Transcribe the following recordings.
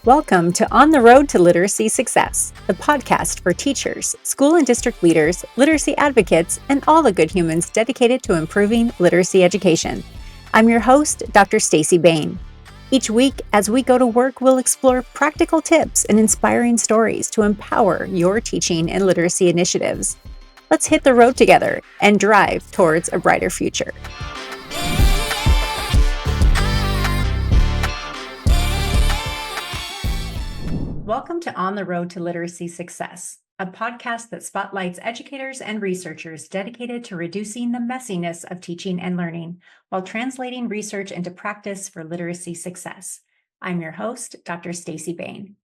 Welcome to On the Road to Literacy Success, the podcast for teachers, school and district leaders, literacy advocates, and all the good humans dedicated to improving literacy education. I'm your host, Dr. Staci Bain. Each week, as we go to work, we'll explore practical tips and inspiring stories to empower your teaching and literacy initiatives. Let's hit the road together and drive towards a brighter future. Welcome to On the Road to Literacy Success, a podcast that spotlights educators and researchers dedicated to reducing the messiness of teaching and learning while translating research into practice for literacy success. I'm your host, Dr. Staci Bain.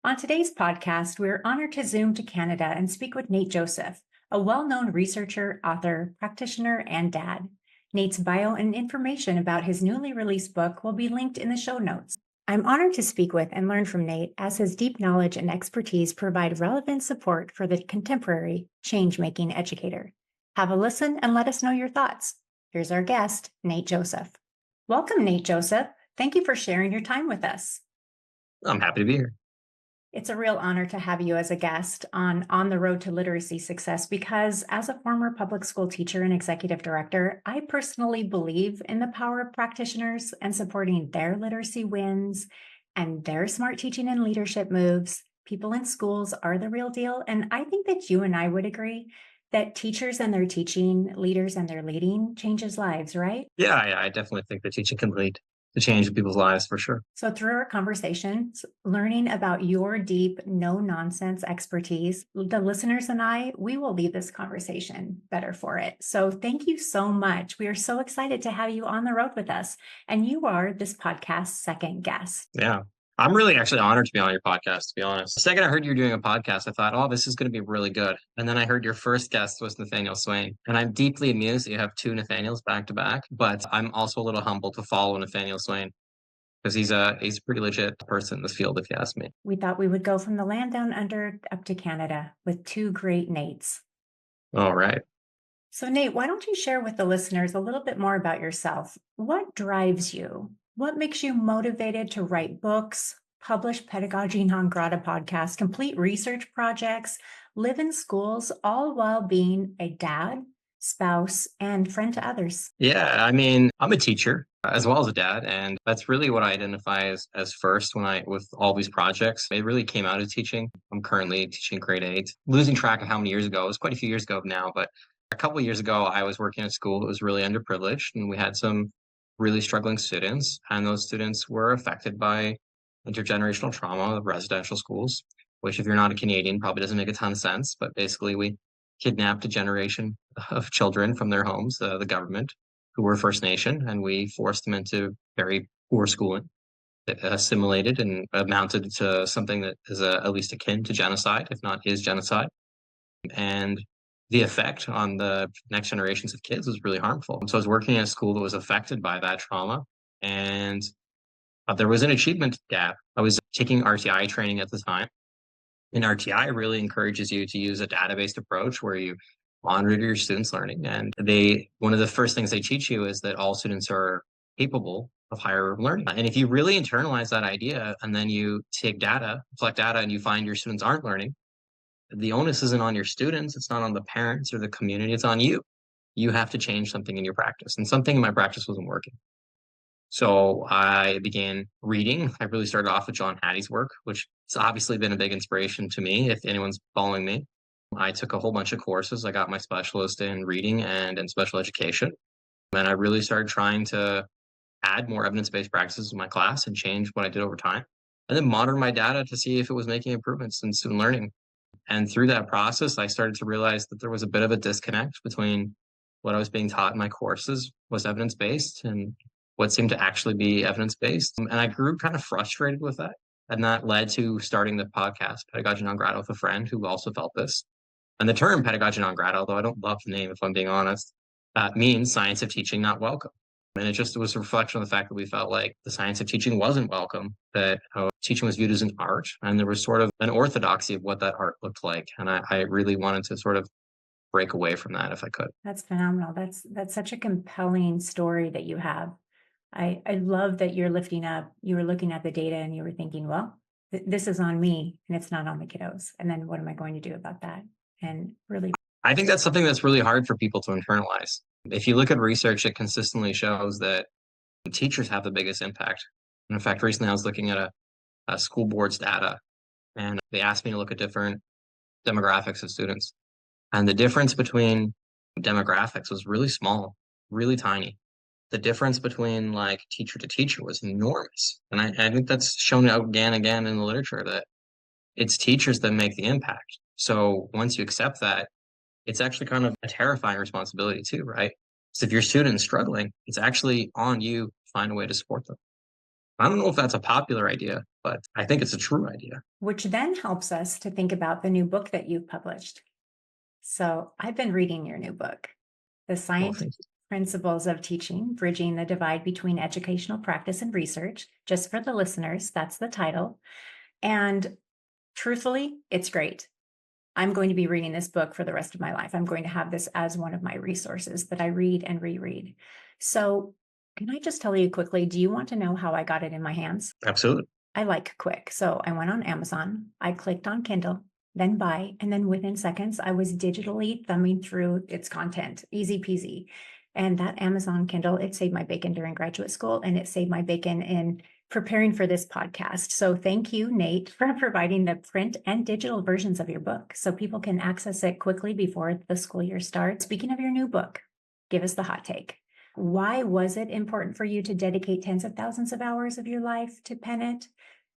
On today's podcast, we're honored to Zoom to Canada and speak with Nate Joseph, a well-known researcher, author, practitioner, and dad. Nate's bio and information about his newly released book will be linked in the show notes. I'm honored to speak with and learn from Nate as his deep knowledge and expertise provide relevant support for the contemporary change-making educator. Have a listen and let us know your thoughts. Here's our guest, Nate Joseph. Welcome, Nate Joseph. Thank you for sharing your time with us. I'm happy to be here. It's a real honor to have you as a guest on the Road to Literacy Success because as a former public school teacher and executive director, I personally believe in the power of practitioners and supporting their literacy wins and their smart teaching and leadership moves. People in schools are the real deal. And I think that you and I would agree that teachers and their teaching, leaders and their leading changes lives, right? Yeah, I definitely think that teaching can lead to change in people's lives for sure. So through our conversations, learning about your deep, no-nonsense expertise, the listeners and I, we will leave this conversation better for it. So thank you so much. We are so excited to have you on the road with us. And you are this podcast's second guest. Yeah. I'm really actually honored to be on your podcast, to be honest. The second I heard you were doing a podcast, I thought, oh, this is going to be really good. And then I heard your first guest was Nathaniel Swain. And I'm deeply amused that you have two Nathaniels back to back. But I'm also a little humbled to follow Nathaniel Swain because he's a pretty legit person in this field, if you ask me. We thought we would go from the land down under up to Canada with two great Nates. All right. So Nate, why don't you share with the listeners a little bit more about yourself? What drives you? What makes you motivated to write books, publish Pedagogy Non Grata podcasts, complete research projects, live in schools, all while being a dad, spouse, and friend to others? Yeah, I mean, I'm a teacher as well as a dad, and that's really what I identify as first with all these projects. It really came out of teaching. I'm currently teaching grade 8. Losing track of how many years ago. It was quite a few years ago now, but a couple of years ago, I was working at a school that was really underprivileged, and we had some really struggling students, and those students were affected by intergenerational trauma of residential schools, which if you're not a Canadian, probably doesn't make a ton of sense, but basically we kidnapped a generation of children from their homes, the government, who were First Nation, and we forced them into very poor schooling that assimilated and amounted to something that is at least akin to genocide, if not is genocide. And the effect on the next generations of kids was really harmful. So I was working in a school that was affected by that trauma, and there was an achievement gap. I was taking RtI training at the time, and RtI really encourages you to use a data-based approach where you monitor your students' learning. And one of the first things they teach you is that all students are capable of higher learning. And if you really internalize that idea and then you take data, collect data, and you find your students aren't learning, the onus isn't on your students, it's not on the parents or the community, it's on you. You have to change something in your practice. And something in my practice wasn't working. So I began reading. I really started off with John Hattie's work, which has obviously been a big inspiration to me, if anyone's following me. I took a whole bunch of courses. I got my specialist in reading and in special education. And I really started trying to add more evidence-based practices in my class and change what I did over time. And then monitor my data to see if it was making improvements in student learning. And through that process, I started to realize that there was a bit of a disconnect between what I was being taught in my courses was evidence-based and what seemed to actually be evidence-based. And I grew kind of frustrated with that. And that led to starting the podcast, Pedagogy Non Grata, with a friend who also felt this. And the term pedagogy non grata, although I don't love the name, if I'm being honest, means science of teaching not welcome. And it was a reflection of the fact that we felt like the science of teaching wasn't welcome, that teaching was viewed as an art, and there was sort of an orthodoxy of what that art looked like. And I really wanted to sort of break away from that if I could. That's phenomenal. That's such a compelling story that you have. I love that you were looking at the data and you were thinking, well, this is on me and it's not on the kiddos. And then what am I going to do about that? And really, I think that's something that's really hard for people to internalize. If you look at research, it consistently shows that teachers have the biggest impact. And in fact, recently I was looking at a school board's data, and they asked me to look at different demographics of students. And the difference between demographics was really small, really tiny. The difference between like teacher to teacher was enormous. And I think that's shown out again and again in the literature that it's teachers that make the impact. So once you accept that, it's actually kind of a terrifying responsibility too, right? So if your student is struggling, it's actually on you to find a way to support them. I don't know if that's a popular idea, but I think it's a true idea. which then helps us to think about the new book that you've published. So I've been reading your new book, The Well, Scientific thank you. Principles of Teaching, Bridging the Divide Between Educational Practice and Research. Just for the listeners, that's the title. And truthfully, it's great. I'm going to be reading this book for the rest of my life. I'm going to have this as one of my resources that I read and reread. So can I just tell you quickly, do you want to know how I got it in my hands? Absolutely. I like quick. So I went on Amazon, I clicked on Kindle, then buy, and then within seconds, I was digitally thumbing through its content, easy peasy. And that Amazon Kindle, it saved my bacon during graduate school, and it saved my bacon in preparing for this podcast. So thank you, Nate, for providing the print and digital versions of your book so people can access it quickly before the school year starts. Speaking of your new book, give us the hot take. Why was it important for you to dedicate tens of thousands of hours of your life to pen it?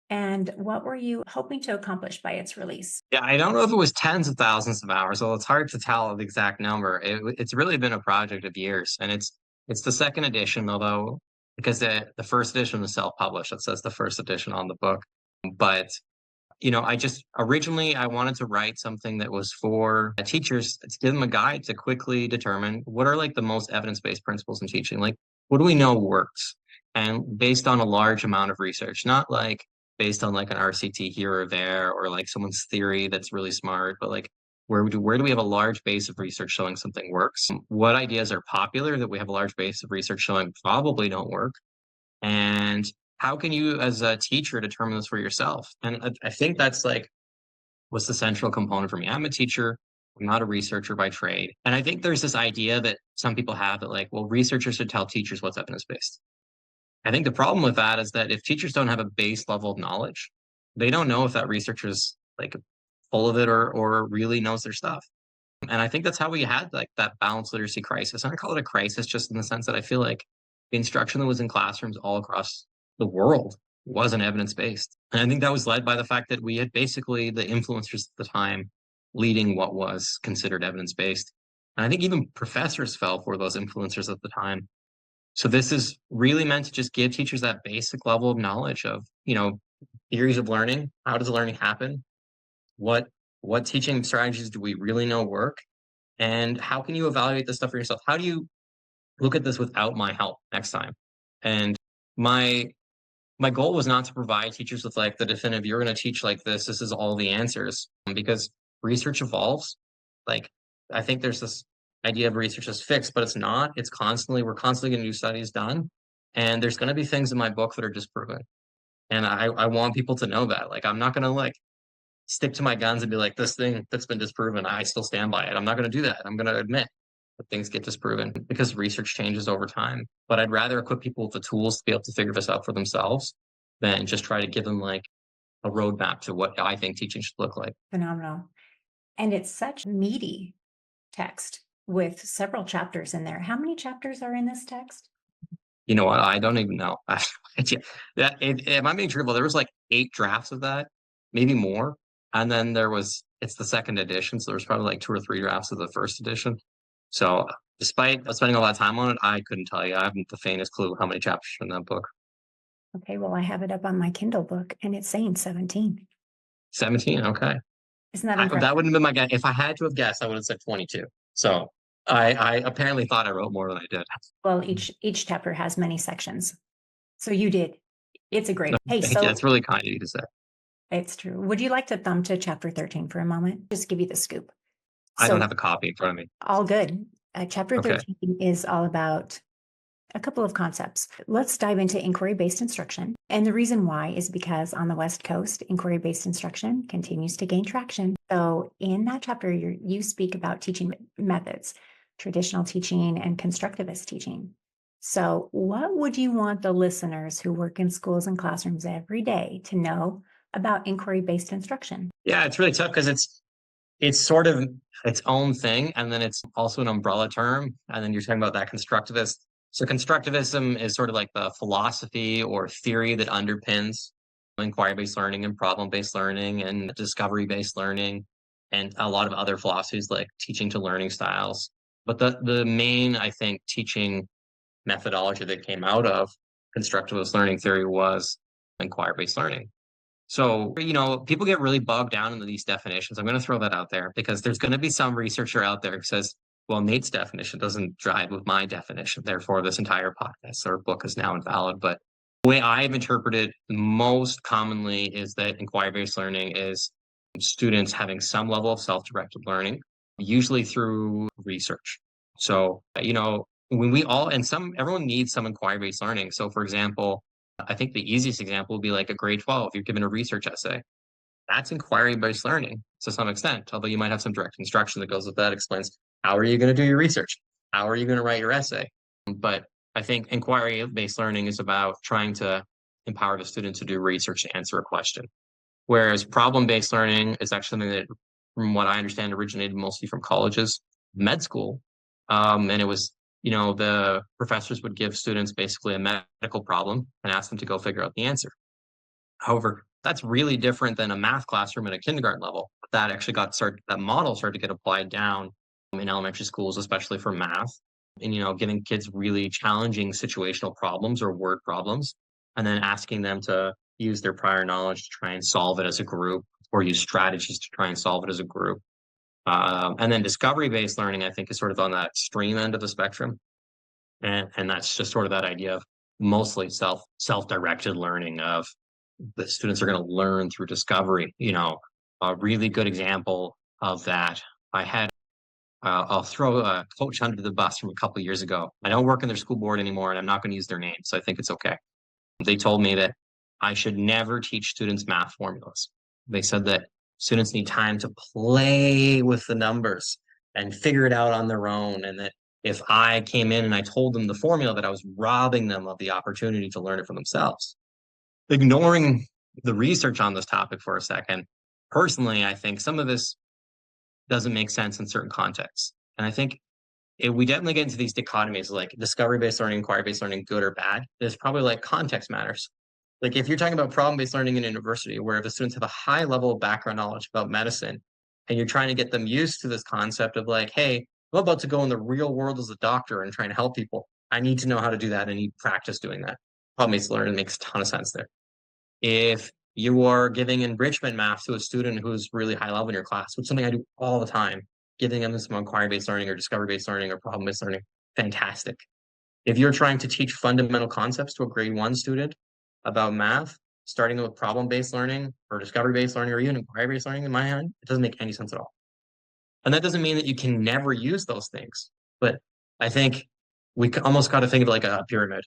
And what were you hoping to accomplish by its release? Yeah, I don't know if it was tens of thousands of hours, so it's hard to tell the exact number. It's really been a project of years, and it's the second edition, although because the first edition was self-published, it says the first edition on the book. But I just originally I wanted to write something that was for teachers to give them a guide to quickly determine what are like the most evidence-based principles in teaching. Like, what do we know works? And based on a large amount of research, not like based on like an RCT here or there or like someone's theory that's really smart, but like where do we have a large base of research showing something works? What ideas are popular that we have a large base of research showing probably don't work? And how can you as a teacher determine this for yourself? And I think that's like what's the central component for me. I'm a teacher. I'm not a researcher by trade. And I think there's this idea that some people have that like, well, researchers should tell teachers what's evidence-based. I think the problem with that is that if teachers don't have a base level of knowledge, they don't know if that researcher is like full of it or really knows their stuff. And I think that's how we had like that balanced literacy crisis. And I call it a crisis just in the sense that I feel like the instruction that was in classrooms all across the world wasn't evidence-based. And I think that was led by the fact that we had basically the influencers at the time leading what was considered evidence-based. And I think even professors fell for those influencers at the time. So this is really meant to just give teachers that basic level of knowledge of, theories of learning. How does learning happen? What what teaching strategies do we really know work? And how can you evaluate this stuff for yourself? How do you look at this without my help next time? And my my goal was not to provide teachers with like the definitive, you're going to teach like this is all the answers, because research evolves. Like, I think there's this idea of research as fixed, but it's not. We're constantly going to do studies done. And there's going to be things in my book that are disproven. And I want people to know that. Like, I'm not going to like stick to my guns and be like, this thing that's been disproven, I still stand by it. I'm not going to do that. I'm going to admit that things get disproven because research changes over time. But I'd rather equip people with the tools to be able to figure this out for themselves than just try to give them like a roadmap to what I think teaching should look like. Phenomenal. And it's such meaty text with several chapters in there. How many chapters are in this text? You know what? I don't even know. Am I being truthful? There was like 8 drafts of that, maybe more. And then it's the second edition. So there was probably like 2 or 3 drafts of the first edition. So despite spending a lot of time on it, I couldn't tell you. I haven't the faintest clue how many chapters are in that book. Okay, well, I have it up on my Kindle book and it's saying 17. 17. Okay. Isn't that That impressive? wouldn't have been my guess. If I had to have guessed, I would have said 22. So I apparently thought I wrote more than I did. Well, each chapter has many sections. So you did. It's a great. Hey, Thank you. so That's really kind of you to say. it's true. Would you like to thumb to chapter 13 for a moment? Just give you the scoop. I don't So have a copy in front of me. all good. Chapter Okay. 13 is all about A couple of concepts. Let's dive into inquiry-based instruction. And the reason why is because on the West Coast, inquiry-based instruction continues to gain traction. So in that chapter, you speak about teaching methods, traditional teaching and constructivist teaching. So what would you want the listeners who work in schools and classrooms every day to know about inquiry-based instruction? Yeah, it's really tough because it's sort of its own thing, and then it's also an umbrella term, and then you're talking about that constructivist. So constructivism is sort of like the philosophy or theory that underpins inquiry-based learning and problem-based learning and discovery-based learning and a lot of other philosophies like teaching to learning styles. But the main, I think, teaching methodology that came out of constructivist learning theory was inquiry-based learning. So, people get really bogged down into these definitions. I'm going to throw that out there because there's going to be some researcher out there who says, well, Nate's definition doesn't jive with my definition. Therefore, this entire podcast or book is now invalid. But the way I've interpreted most commonly is that inquiry-based learning is students having some level of self-directed learning, usually through research. So, when everyone needs some inquiry-based learning. So, for example, I think the easiest example would be like a grade 12. You're given a research essay. That's inquiry-based learning to some extent, although you might have some direct instruction that goes with that, explains how are you going to do your research? How are you going to write your essay? But I think inquiry-based learning is about trying to empower the student to do research to answer a question. Whereas problem-based learning is actually something that, from what I understand, originated mostly from colleges, med school. And it was the professors would give students basically a medical problem and ask them to go figure out the answer. However, that's really different than a math classroom at a kindergarten level. That actually that model started to get applied down in elementary schools, especially for math, and, giving kids really challenging situational problems or word problems, and then asking them to use their prior knowledge to try and solve it as a group or use strategies to try and solve it as a group. And then discovery-based learning, I think, is sort of on that extreme end of the spectrum. And that's just sort of that idea of mostly self-directed learning of the students are going to learn through discovery. A really good example of that I'll throw a coach under the bus from a couple of years ago. I don't work in their school board anymore, and I'm not going to use their name, so I think it's okay. They told me that I should never teach students math formulas. They said that students need time to play with the numbers and figure it out on their own, and that if I came in and I told them the formula, that I was robbing them of the opportunity to learn it for themselves. Ignoring the research on this topic for a second, personally, I think some of this doesn't make sense in certain contexts. And I think we definitely get into these dichotomies like discovery-based learning, inquiry-based learning, good or bad. There's probably like context matters. Like if you're talking about problem-based learning in a university where the students have a high level of background knowledge about medicine, and you're trying to get them used to this concept of like, hey, I'm about to go in the real world as a doctor and trying to help people. I need to know how to do that. I need practice doing that. Problem-based learning makes a ton of sense there. If you are giving enrichment math to a student who's really high level in your class, which is something I do all the time, giving them some inquiry-based learning or discovery-based learning or problem-based learning, fantastic. If you're trying to teach fundamental concepts to a grade 1 student about math, starting with problem-based learning or discovery-based learning or even inquiry-based learning, in my mind, it doesn't make any sense at all. And that doesn't mean that you can never use those things. But I think we almost got to think of it like a pyramid.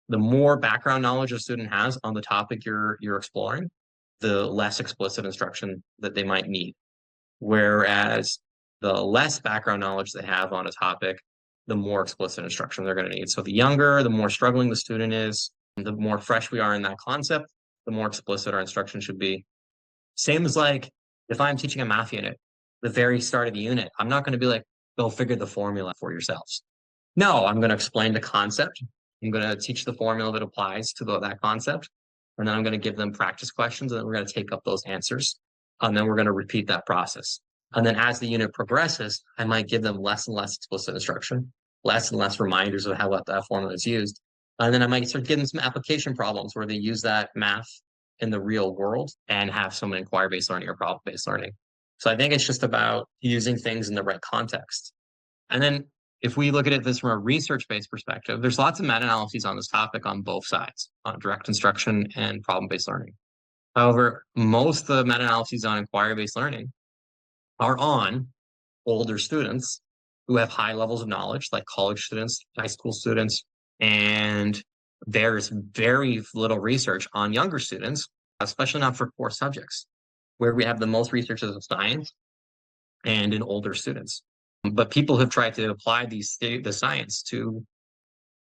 The more background knowledge a student has on the topic you're exploring, the less explicit instruction that they might need. Whereas the less background knowledge they have on a topic, the more explicit instruction they're going to need. So the younger, the more struggling the student is, the more fresh we are in that concept, the more explicit our instruction should be. Same as like if I'm teaching a math unit, the very start of the unit, I'm not going to be like, go figure the formula for yourselves. No, I'm going to explain the concept. I'm going to teach the formula that applies to that concept. And then I'm going to give them practice questions, and then we're going to take up those answers. And then we're going to repeat that process. And then as the unit progresses, I might give them less and less explicit instruction, less and less reminders of how that formula is used. And then I might start giving them some application problems where they use that math in the real world and have some inquiry-based learning or problem-based learning. So I think it's just about using things in the right context. And then if we look at this from a research-based perspective, there's lots of meta-analyses on this topic on both sides, on direct instruction and problem-based learning. However, most of the meta-analyses on inquiry-based learning are on older students who have high levels of knowledge, like college students, high school students, And there's very little research on younger students, especially not for core subjects, where we have the most research is in science and in older students. But people have tried to apply the science to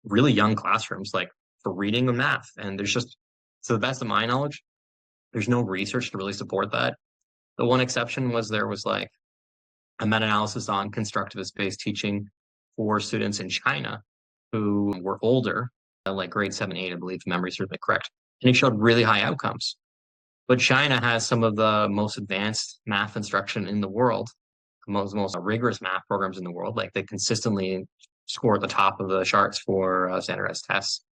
really young classrooms, like for reading and math. And there's just, to the best of my knowledge, there's no research to really support that. The one exception was there was like a meta-analysis on constructivist-based teaching for students in China who were older, like grade 7, 8, I believe, if memory serves me correct. And it showed really high outcomes. But China has some of the most advanced math instruction in the world, the most rigorous math programs in the world. Like they consistently score at the top of the charts for standardized tests.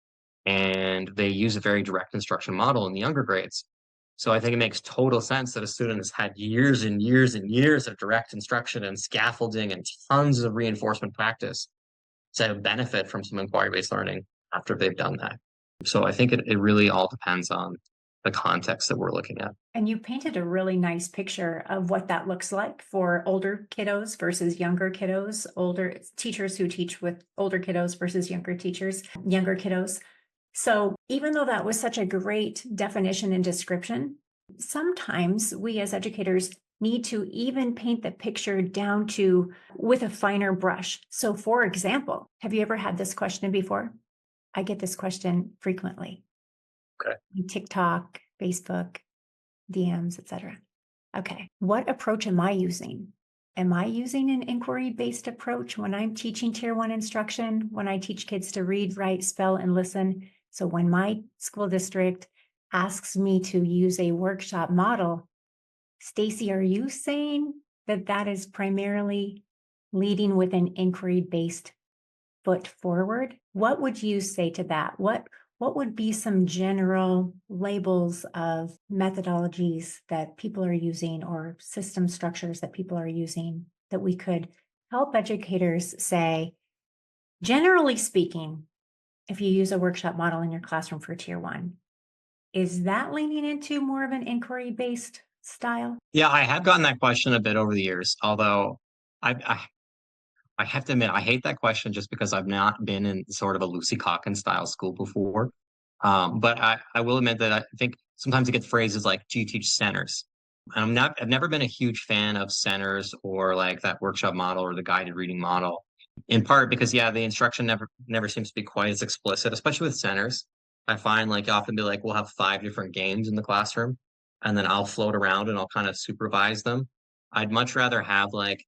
And they use a very direct instruction model in the younger grades. So I think it makes total sense that a student has had years and years and years of direct instruction and scaffolding and tons of reinforcement practice to benefit from some inquiry-based learning after they've done that. So I think it really all depends on the context that we're looking at. And you painted a really nice picture of what that looks like for older kiddos versus younger kiddos, older teachers who teach with older kiddos versus younger kiddos. So even though that was such a great definition and description, sometimes we as educators need to even paint the picture down to with a finer brush. So for example, have you ever had this question before? I get this question frequently. Okay. TikTok, Facebook, DMs, etc. Okay, what approach am I using? Am I using an inquiry-based approach when I'm teaching Tier 1 instruction, when I teach kids to read, write, spell, and listen? So when my school district asks me to use a workshop model, Staci, are you saying that that is primarily leading with an inquiry-based foot forward? What would you say to that? What would be some general labels of methodologies that people are using or system structures that people are using that we could help educators say, generally speaking, if you use a workshop model in your classroom for Tier 1, is that leaning into more of an inquiry-based style? Yeah, I have gotten that question a bit over the years, although I have to admit, I hate that question just because I've not been in sort of a Lucy Calkins style school before. But I will admit that I think sometimes it gets phrases like, do you teach centers? And I've never been a huge fan of centers or like that workshop model or the guided reading model, in part because, yeah, the instruction never seems to be quite as explicit, especially with centers. I find like often be like, we'll have 5 different games in the classroom and then I'll float around and I'll kind of supervise them. I'd much rather have like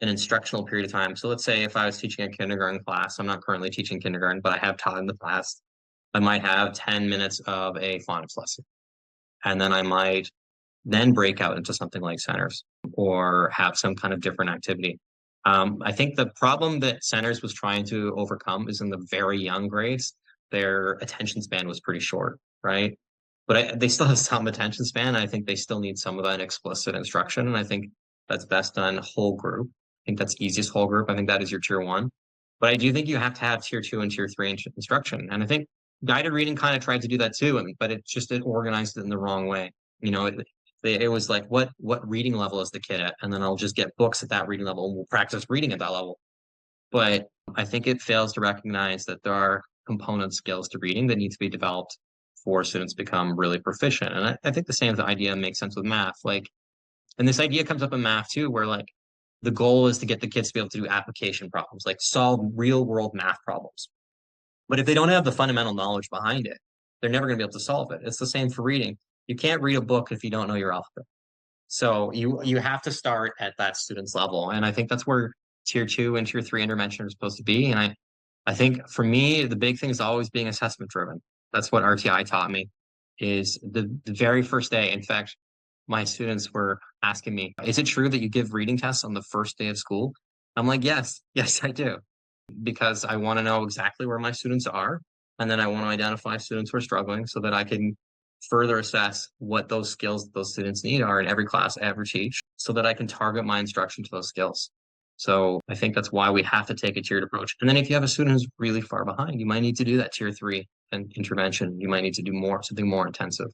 an instructional period of time. So let's say if I was teaching a kindergarten class, I'm not currently teaching kindergarten, but I have taught in the past. I might have 10 minutes of a phonics lesson. And then I might then break out into something like centers or have some kind of different activity. I think the problem that centers was trying to overcome is in the very young grades, their attention span was pretty short, right? But they still have some attention span. I think they still need some of that explicit instruction. And I think that's best done whole group. I think that's easiest whole group. I think that is your Tier 1. But I do think you have to have Tier 2 and Tier 3 instruction. And I think guided reading kind of tried to do that too, but it organized it in the wrong way. You know, it was like, what reading level is the kid at? And then I'll just get books at that reading level and we'll practice reading at that level. But I think it fails to recognize that there are component skills to reading that need to be developed for students to become really proficient. And I think the same idea makes sense with math. Like, and this idea comes up in math too, where like the goal is to get the kids to be able to do application problems, like solve real world math problems. But if they don't have the fundamental knowledge behind it, they're never going to be able to solve it. It's the same for reading. You can't read a book if you don't know your alphabet. So you have to start at that student's level. And I think that's where Tier 2 and Tier 3 intervention are supposed to be. And I think for me, the big thing is always being assessment driven. That's what RtI taught me is the very first day. In fact, my students were asking me, is it true that you give reading tests on the first day of school? I'm like, yes, I do. Because I want to know exactly where my students are. And then I want to identify students who are struggling so that I can further assess what those skills that those students need are in every class I ever teach so that I can target my instruction to those skills. So I think that's why we have to take a tiered approach. And then if you have a student who's really far behind, you might need to do that Tier 3 and intervention. You might need to do something more intensive.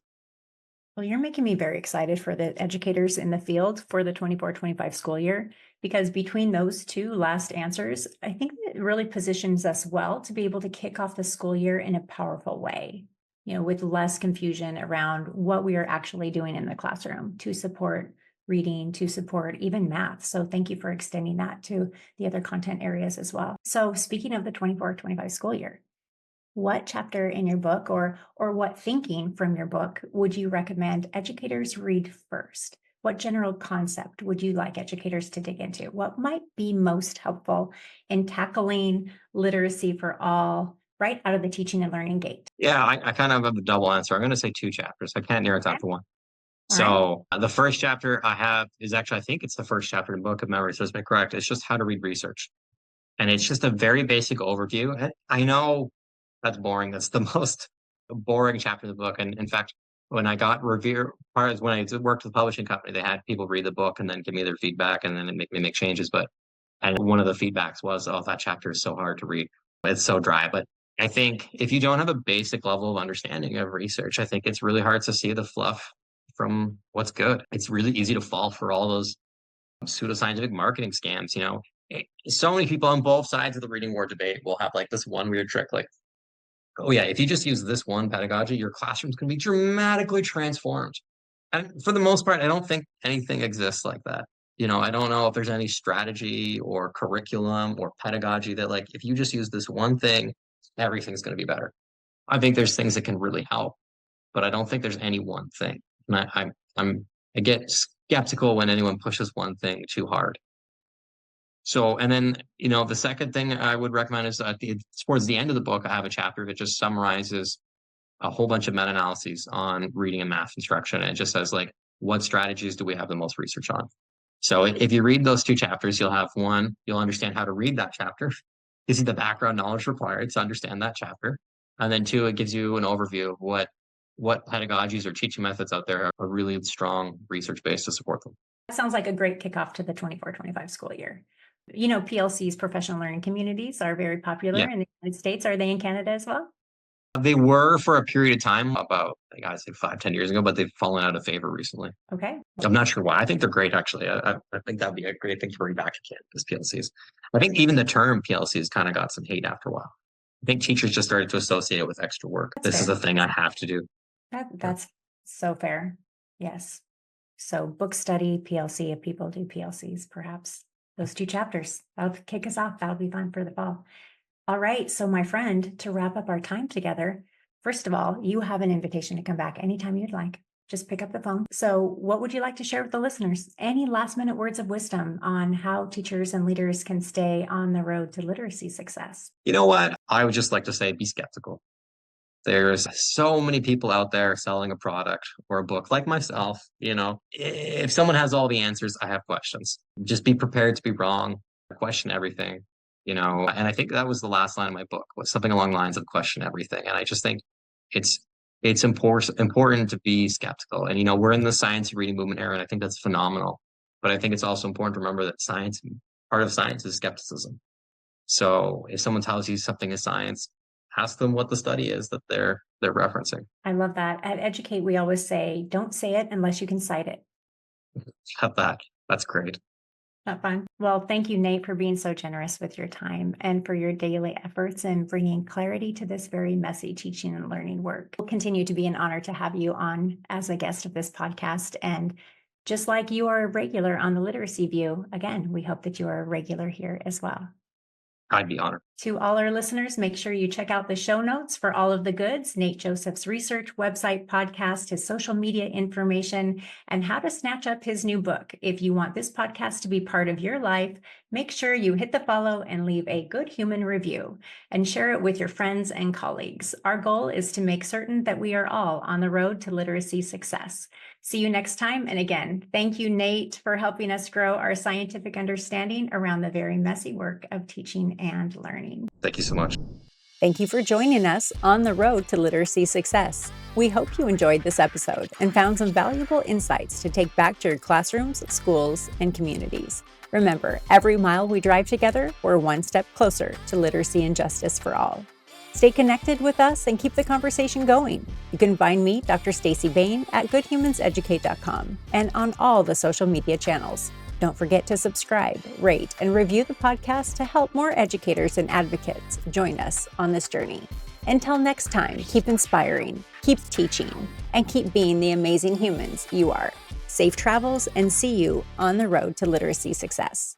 Well, you're making me very excited for the educators in the field for the 24-25 school year, because between those two last answers, I think it really positions us well to be able to kick off the school year in a powerful way, with less confusion around what we are actually doing in the classroom to support reading, to support even math. So thank you for extending that to the other content areas as well. So speaking of the 24-25 school year, what chapter in your book or what thinking from your book would you recommend educators read first? What general concept would you like educators to dig into? What might be most helpful in tackling literacy for all right out of the teaching and learning gate? Yeah, I kind of have a double answer. I'm going to say 2 chapters. I can't narrow it down Okay. to one. All right. So the first chapter I have is actually, I think it's the first chapter in the book of memory, so it's been correct. It's just how to read research. And it's just a very basic overview. And I know that's boring. That's the most boring chapter of the book. And in fact, when I got review, when I worked with a publishing company, they had people read the book and then give me their feedback and then make me make changes. And one of the feedbacks was, oh, that chapter is so hard to read. It's so dry. But I think if you don't have a basic level of understanding of research, I think it's really hard to see the fluff from what's good. It's really easy to fall for all those pseudoscientific marketing scams. So many people on both sides of the reading war debate will have like this one weird trick, like, oh yeah, if you just use this one pedagogy, your classroom's going to be dramatically transformed. And for the most part, I don't think anything exists like that. I don't know if there's any strategy or curriculum or pedagogy that, like, if you just use this one thing, everything's going to be better. I think there's things that can really help, but I don't think there's any one thing. And I get skeptical when anyone pushes one thing too hard. So, and then, the second thing I would recommend is towards the end of the book, I have a chapter that just summarizes a whole bunch of meta-analyses on reading and math instruction. And it just says, like, what strategies do we have the most research on? So if you read those 2 chapters, you'll understand how to read that chapter. Gives you the background knowledge required to understand that chapter. And then 2, it gives you an overview of what pedagogies or teaching methods out there are really strong research base to support them. That sounds like a great kickoff to the 24-25 school year. PLC's, professional learning communities, are very popular in the United States. Are they in Canada as well? They were for a period of time, about, I gotta say 5-10 years ago, but they've fallen out of favor recently. Okay. I'm not sure why. I think they're great, actually. I think that'd be a great thing to bring back to campus, PLCs. I think even the term PLCs kind of got some hate after a while. I think teachers just started to associate it with extra work. That's this fair. is a thing I have to do. That's so fair. Yes. So book study, PLC, if people do PLCs, perhaps those 2 chapters, that'll kick us off. That'll be fun for the fall. All right. So my friend, to wrap up our time together, first of all, you have an invitation to come back anytime you'd like. Just pick up the phone. So what would you like to share with the listeners? Any last minute words of wisdom on how teachers and leaders can stay on the road to literacy success? You know what? I would just like to say, be skeptical. There's so many people out there selling a product or a book, like myself. If someone has all the answers, I have questions. Just be prepared to be wrong, question everything, and I think that was the last line of my book, was something along the lines of question everything. And I just think it's important to be skeptical. And, we're in the science reading movement era, and I think that's phenomenal. But I think it's also important to remember that part of science is skepticism. So if someone tells you something is science, ask them what the study is that they're referencing. I love that. At Educate, we always say, don't say it unless you can cite it. Have that. That's great. Not fun. Well, thank you, Nate, for being so generous with your time and for your daily efforts in bringing clarity to this very messy teaching and learning work. It will continue to be an honor to have you on as a guest of this podcast. And just like you are a regular on the Literacy View, again, we hope that you are a regular here as well. I'd be honored. To all our listeners, make sure you check out the show notes for all of the goods, Nate Joseph's research, website, podcast, his social media information, and how to snatch up his new book. If you want this podcast to be part of your life, make sure you hit the follow and leave a good human review and share it with your friends and colleagues. Our goal is to make certain that we are all on the road to literacy success. See you next time. And again, thank you, Nate, for helping us grow our scientific understanding around the very messy work of teaching and learning. Thank you so much. Thank you for joining us on the road to literacy success. We hope you enjoyed this episode and found some valuable insights to take back to your classrooms, schools, and communities. Remember, every mile we drive together, we're one step closer to literacy and justice for all. Stay connected with us and keep the conversation going. You can find me, Dr. Staci Bain, at goodhumanseducate.com and on all the social media channels. Don't forget to subscribe, rate, and review the podcast to help more educators and advocates join us on this journey. Until next time, keep inspiring, keep teaching, and keep being the amazing humans you are. Safe travels, and see you on the road to literacy success.